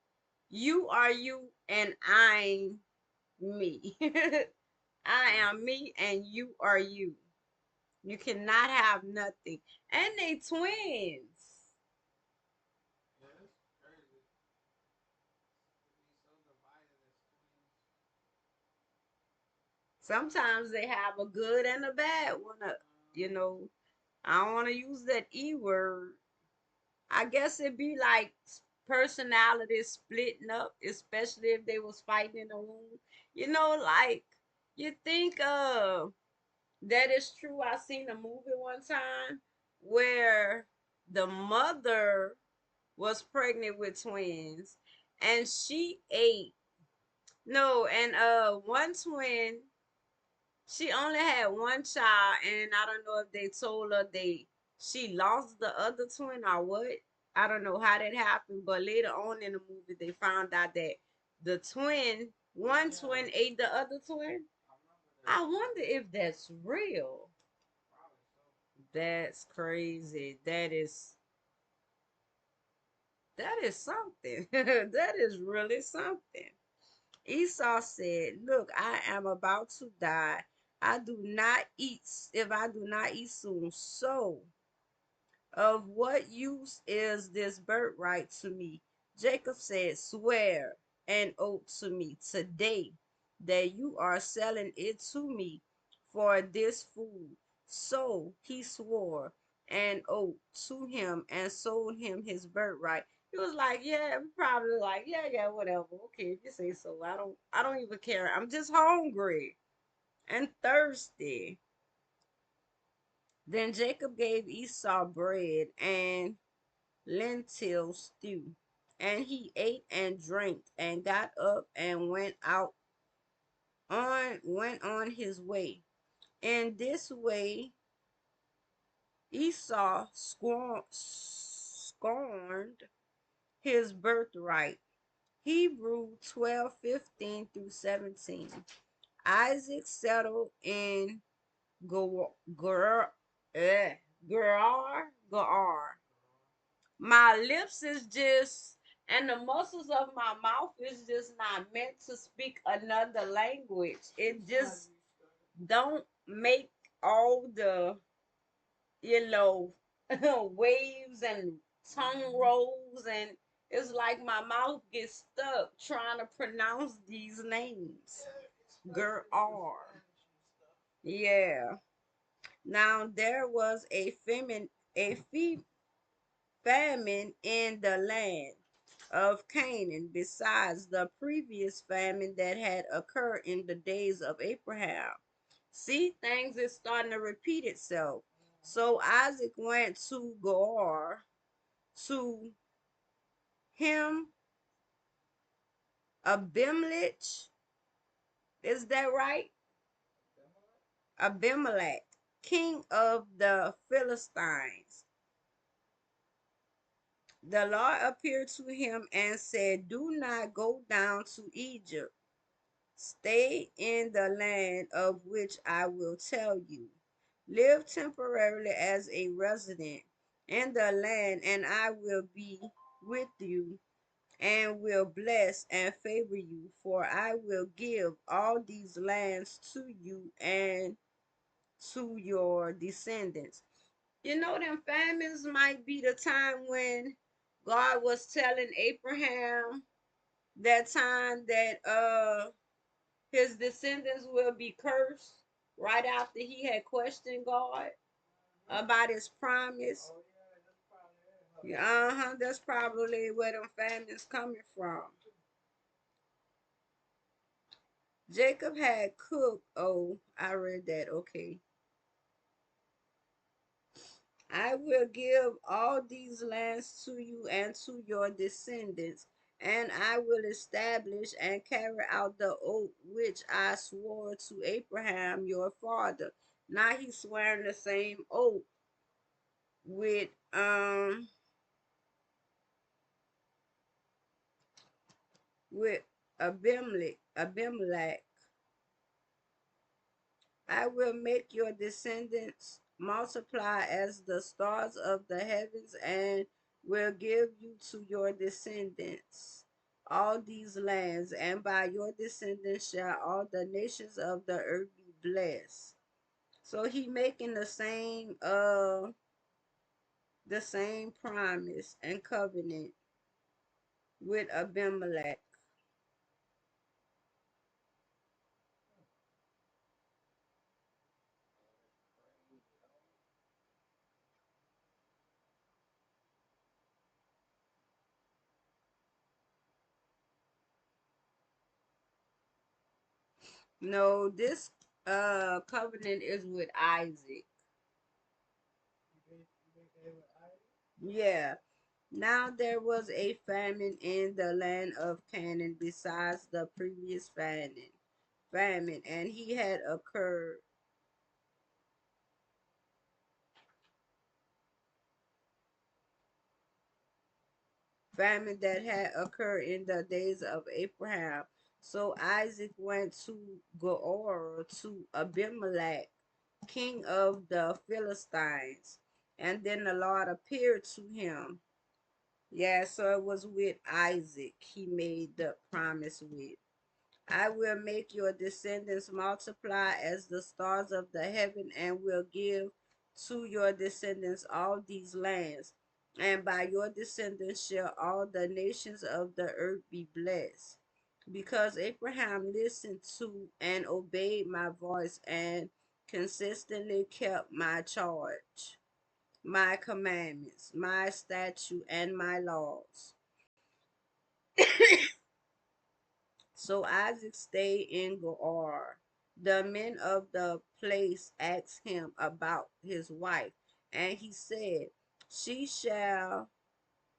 S1: you are you and I'm me. I
S2: Hmm.
S1: am me and you are you. You cannot have nothing. And they twins.
S2: Yeah, it's crazy to be so divided as twins.
S1: Sometimes they have a good and a bad one. You
S2: Uh,
S1: know, I don't want to use that E word. I guess it'd be like personalities splitting up, especially if they was fighting in a room. Like you think that is true. I seen a movie one time where the mother was pregnant with twins and she ate no and one twin, she only had one child, and I don't know if they told her she lost the other twin or what. I don't know how that happened, but later on in the movie they found out that
S2: oh
S1: one
S2: yeah,
S1: twin ate the other twin.
S2: I remember
S1: I
S2: that.
S1: wonder if that's real.
S2: Probably so.
S1: That's crazy. That is something. That is really something. Esau said, look, I am about to die. I do not eat if I do not eat soon. So, of what use is this birthright to me? Jacob said, swear an oath to me today that you are selling it to me for this food. So he swore an oath to him and sold him his birthright. He was like, yeah, probably like, yeah, yeah, whatever. Okay, if you say so. I don't even care. I'm just hungry and thirsty. Then Jacob gave Esau bread and lentil stew. And he ate and drank and got up and went on his way. In this way Esau scorned his birthright. Hebrew 12:15 through 17. Isaac settled in Gerar. Gerar. My lips is just, and the muscles of my mouth is just not meant to speak another language. It just don't make all the, you know, waves and tongue rolls, and it's like my mouth gets stuck trying to pronounce these names. Gerar. Yeah. Now there was a famine in the land of Canaan, besides the previous famine that had occurred in the days of Abraham. See, things is starting to repeat itself. So Isaac went to Gerar to him Abimelech. Is that right? Abimelech, king of the Philistines. The Lord appeared to him and said, do not go down to Egypt. Stay in the land of which I will tell you. Live temporarily as a resident in the land, and I will be with you and will bless and favor you, for I will give all these lands to you and to your descendants. You know, them famines might be the time when God was telling Abraham that time that his descendants will be cursed right after he had questioned God about his promise. Uh-huh, that's probably where them famines coming from. Jacob had cooked. Oh, I read that. Okay. I will give all these lands to you and to your descendants, and I will establish and carry out the oath which I swore to Abraham your father. Now he's swearing the same oath with with Abimelech. I will make your descendants multiply as the stars of the heavens, and will give you to your descendants all these lands, and by your descendants shall all the nations of the earth be blessed. So he making the same promise and covenant with Abimelech. No, this covenant is with Isaac. Yeah. Now there was a famine in the land of Canaan besides the previous famine, and he had occurred famine that had occurred in the days of Abraham. So Isaac went to Gerar to Abimelech, king of the Philistines, and then the Lord appeared to him. Yeah, so it was with Isaac he made the promise with. I will make your descendants multiply as the stars of the heaven, and will give to your descendants all these lands. And by your descendants shall all the nations of the earth be blessed. Because Abraham listened to and obeyed my voice and consistently kept my charge, my commandments, my statute, and my laws. So Isaac stayed in Gerar. The men of the place asked him about his wife, and he said, She shall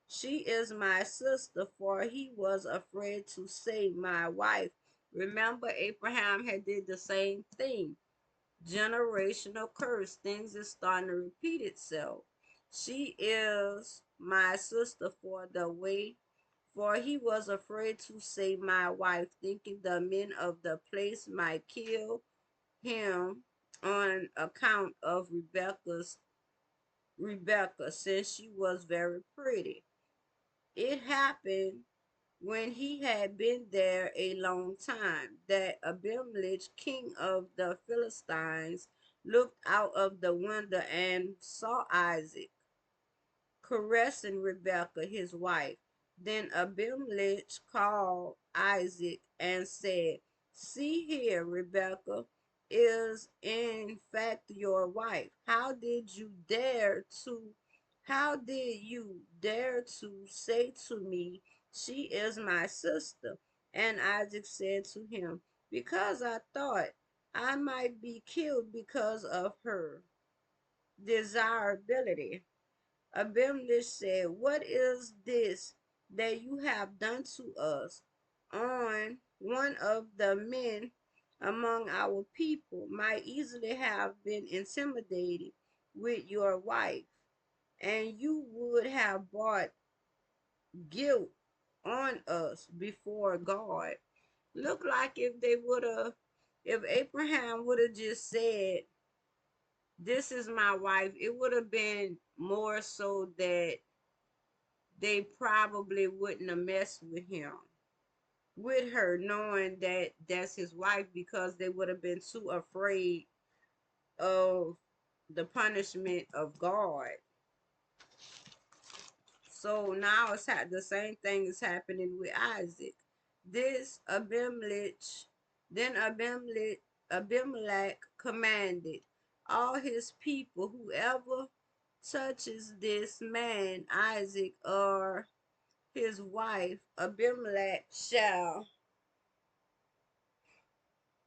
S1: she is my sister, for he was afraid to say my wife. Remember, Abraham had did the same thing. Generational curse. Things is starting to repeat itself. She is my sister for he was afraid to say my wife, thinking the men of the place might kill him on account of Rebecca, since she was very pretty. It happened when he had been there a long time that Abimelech, king of the Philistines, looked out of the window and saw Isaac caressing Rebekah, his wife. Then Abimelech called Isaac and said, See here, Rebekah is in fact your wife. How did you dare to say to me, She is my sister? And Isaac said to him, Because I thought I might be killed because of her desirability. Abimelech said, What is this that you have done to us? On one of the men among our people might easily have been intimidated with your wife, and you would have brought guilt on us before God. Look like if Abraham would have just said, This is my wife, it would have been more so that they probably wouldn't have messed with her, knowing that that's his wife, because they would have been too afraid of the punishment of God. So now the same thing is happening with Isaac. This Abimelech, then Abimelech commanded all his people, whoever touches this man Isaac or his wife Abimelech shall,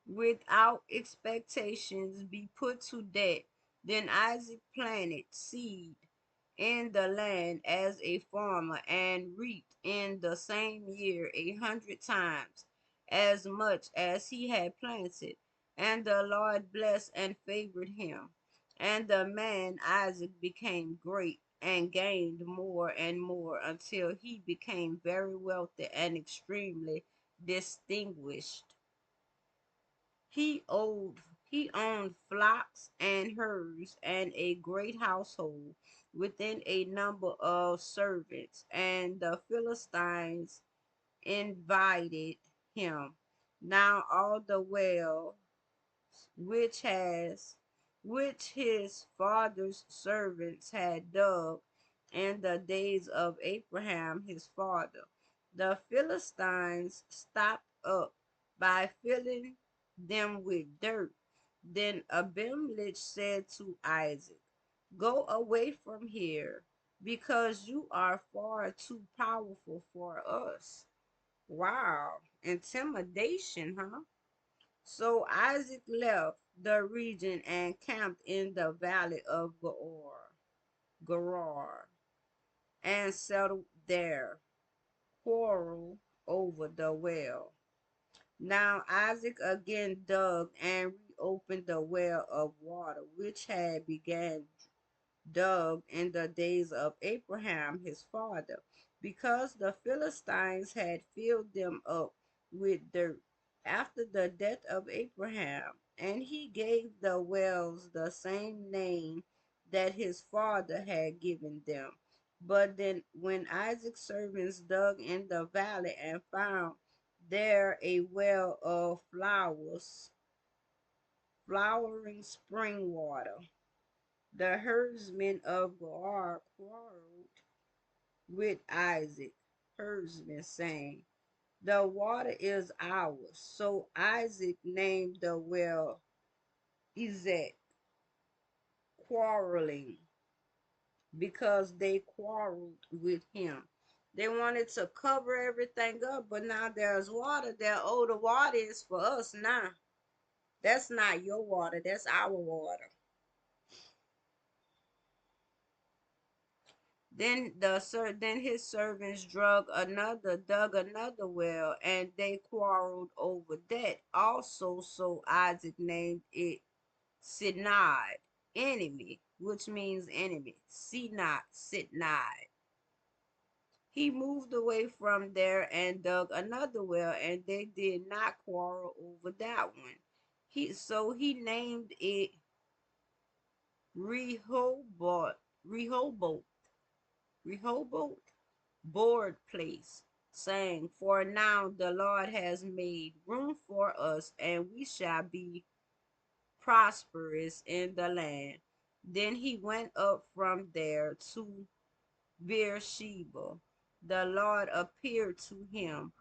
S1: without expectations, be put to death. Then Isaac planted seed in the land as a farmer and reaped in the same year 100 times as much as he had planted. And the Lord blessed and favored him. And the man Isaac became great and gained more and more until he became very wealthy and extremely distinguished. He owned he owned flocks and herds and a great household within a number of servants, and the Philistines invited him. Now all the well which has which his father's servants had dug in the days of Abraham his father. The Philistines stopped up by filling them with dirt. Then Abimelech said to Isaac, Go away from here, because you are far too powerful for us. Wow, intimidation, huh? So Isaac left the region and camped in the valley of Gerar, and settled there. Quarrel over the well. Now Isaac again dug and reopened the well of water which had began dug in the days of Abraham his father, because the Philistines had filled them up with dirt after the death of Abraham. And he gave the wells the same name that his father had given them. But then, when Isaac's servants dug in the valley and found there a well of flowering spring water, the herdsmen of Gerar quarreled with Isaac, herdsmen, saying, The water is ours. So Isaac named the well Ezek, quarreling, because they quarreled with him. They wanted to cover everything up, but now there's water there. Oh, the water is for us now. That's not your water, that's our water. Then his servants dug another well, and they quarreled over that also. So Isaac named it Sinai, enemy, which means enemy. Sinai, Sinai. He moved away from there and dug another well, and they did not quarrel over that one. He named it Rehoboth, Rehoboth, Rehoboth, board place, saying, "For now the Lord has made room for us, and we shall be prosperous in the land." Then he went up from there to Beersheba. The Lord appeared to him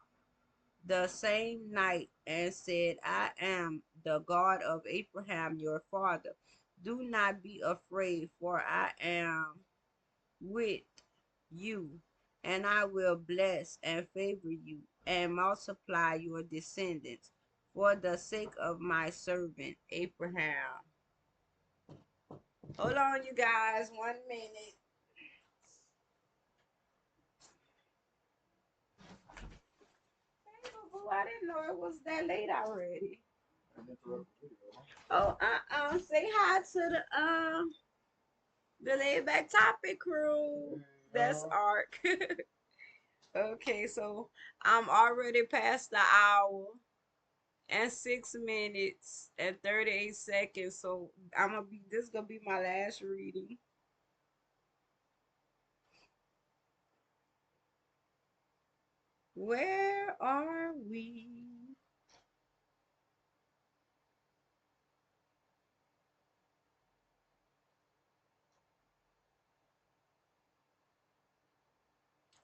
S1: the same night and said, "I am the God of Abraham your father. Do not be afraid, for I am with you, and I will bless and favor you and multiply your descendants for the sake of my servant Abraham." Hold on, you guys, 1 minute. Hey, boo, I didn't know it was that late already. Oh, say hi to the laid back topic crew. That's Ark. Okay, so I'm already past the hour and 6 minutes and 38 seconds. So this is gonna be my last reading. Where are we?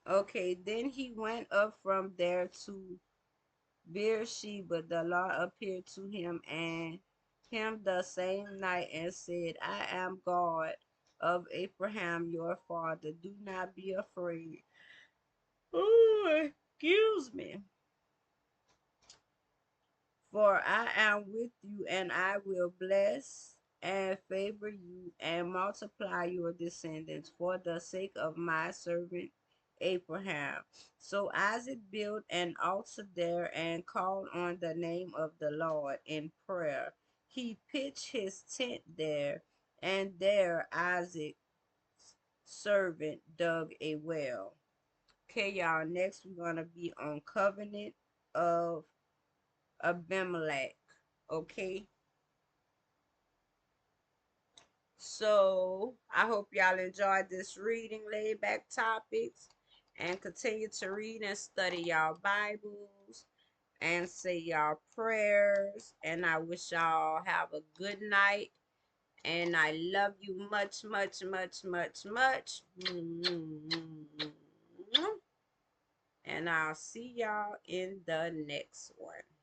S1: Okay, then he went up from there to Beersheba. The Lord appeared to him the same night and said, "I am God of Abraham your father. Do not be afraid." Oh, excuse me. "For I am with you, and I will bless and favor you and multiply your descendants for the sake of my servant Abraham." So Isaac built an altar there and called on the name of the Lord in prayer. He pitched his tent there, and there Isaac's servant dug a well. Okay, y'all, next we're going to be on covenant of Abimelech. Okay, so I hope y'all enjoyed this reading, laid back topics, and continue to read and study y'all Bibles and say y'all prayers. And I wish y'all have a good night. And I love you much, much, much, much, much. And I'll see y'all in the next one.